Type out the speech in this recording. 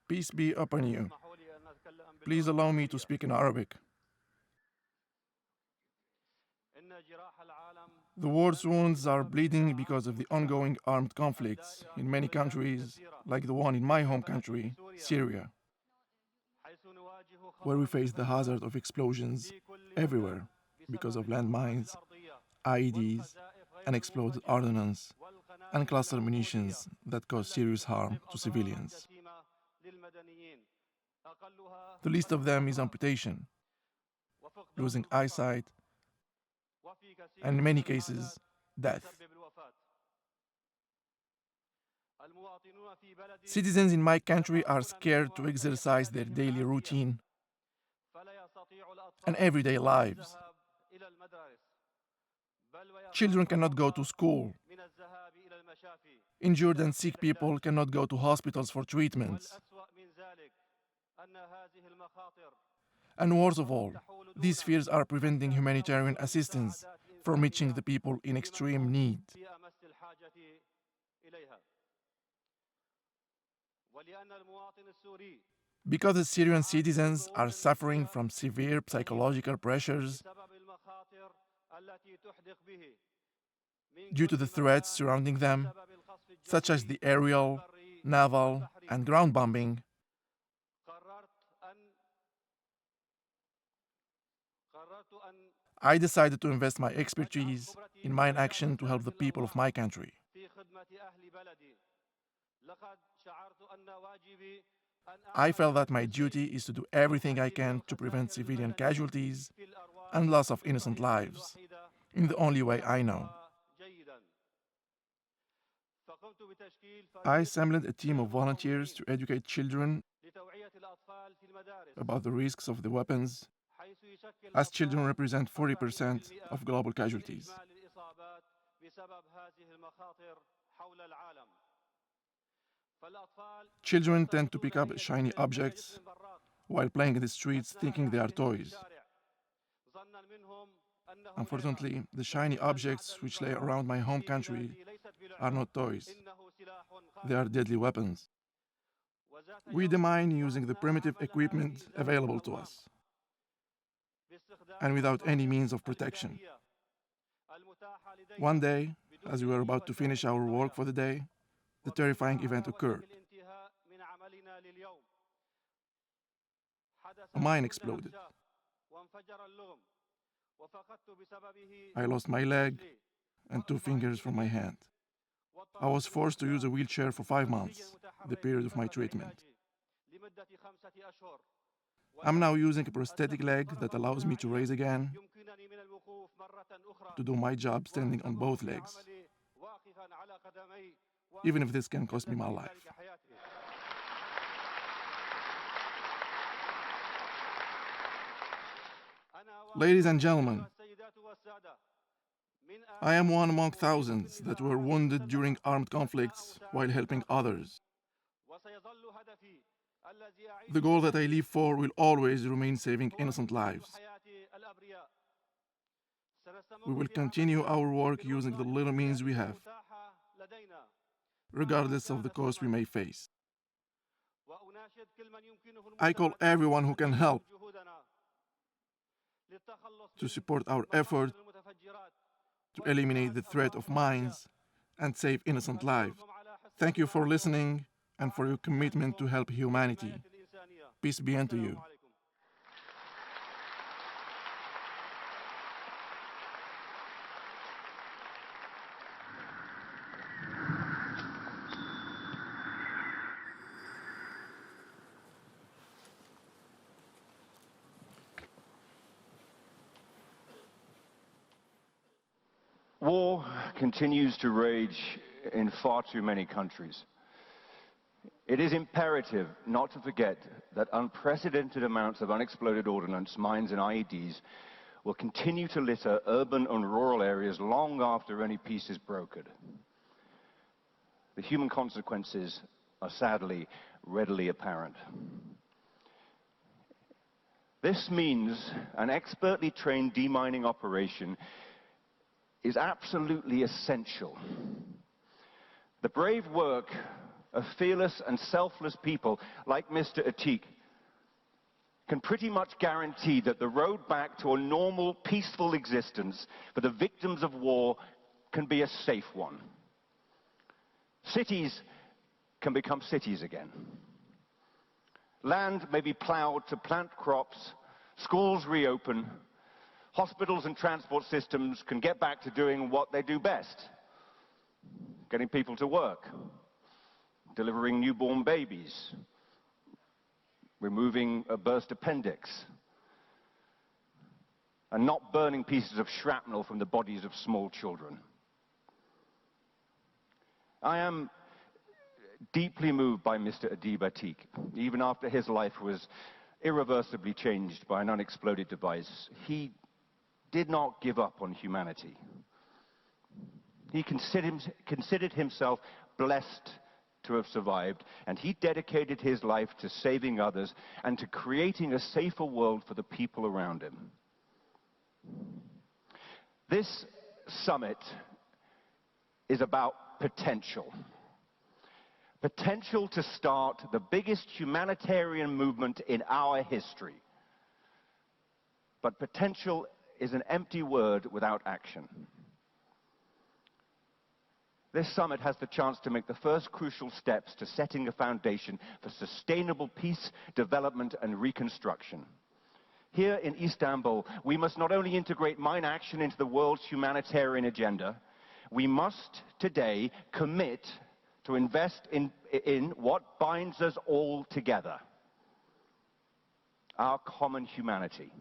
Peace be upon you. Please allow me to speak in Arabic. The world's wounds are bleeding because of the ongoing armed conflicts in many countries, like the one in my home country, Syria, where we face the hazard of explosions everywhere because of landmines, IEDs, unexploded ordnance, and cluster munitions that cause serious harm to civilians. The least of them is amputation, losing eyesight, and in many cases, death. Citizens in my country are scared to exercise their daily routine and everyday lives. Children cannot go to school. Injured and sick people cannot go to hospitals for treatments. And worst of all, these fears are preventing humanitarian assistance from reaching the people in extreme need. Because the Syrian citizens are suffering from severe psychological pressures due to the threats surrounding them, such as the aerial, naval, and ground bombing, I decided to invest my expertise in my action to help the people of my country. I felt that my duty is to do everything I can to prevent civilian casualties and loss of innocent lives in the only way I know. I assembled a team of volunteers to educate children about the risks of the weapons, as children represent 40% of global casualties. Children tend to pick up shiny objects while playing in the streets thinking they are toys. Unfortunately, the shiny objects which lay around my home country are not toys. They are deadly weapons. We demine using the primitive equipment available to us, and without any means of protection. One day, as we were about to finish our work for the day, the terrifying event occurred. A mine exploded. I lost my leg and 2 fingers from my hand. I was forced to use a wheelchair for 5 months, the period of my treatment. I'm now using a prosthetic leg that allows me to raise again, to do my job standing on both legs, even if this can cost me my life. Ladies and gentlemen, I am one among thousands that were wounded during armed conflicts while helping others. The goal that I live for will always remain saving innocent lives. We will continue our work using the little means we have, regardless of the cost we may face. I call everyone who can help to support our effort to eliminate the threat of mines and save innocent lives. Thank you for listening and for your commitment to help humanity. Peace be unto you. War continues to rage in far too many countries. It is imperative not to forget that unprecedented amounts of unexploded ordnance, mines and IEDs will continue to litter urban and rural areas long after any peace is brokered. The human consequences are sadly readily apparent. This means an expertly trained demining operation is absolutely essential. The brave work of fearless and selfless people like Mr. Ateeq can pretty much guarantee that the road back to a normal, peaceful existence for the victims of war can be a safe one. Cities can become cities again. Land may be plowed to plant crops, schools reopen, hospitals and transport systems can get back to doing what they do best: getting people to work, delivering newborn babies, removing a burst appendix, and not burning pieces of shrapnel from the bodies of small children. I am deeply moved by Mr. Ateeq, even after his life was irreversibly changed by an unexploded device. He did not give up on humanity. He considered himself blessed to have survived, and he dedicated his life to saving others and to creating a safer world for the people around him. This summit is about potential. Potential to start the biggest humanitarian movement in our history. But potential is an empty word without action. This summit has the chance to make the first crucial steps to setting a foundation for sustainable peace, development, and reconstruction. Here in Istanbul, we must not only integrate mine action into the world's humanitarian agenda, we must today commit to invest in what binds us all together: our common humanity.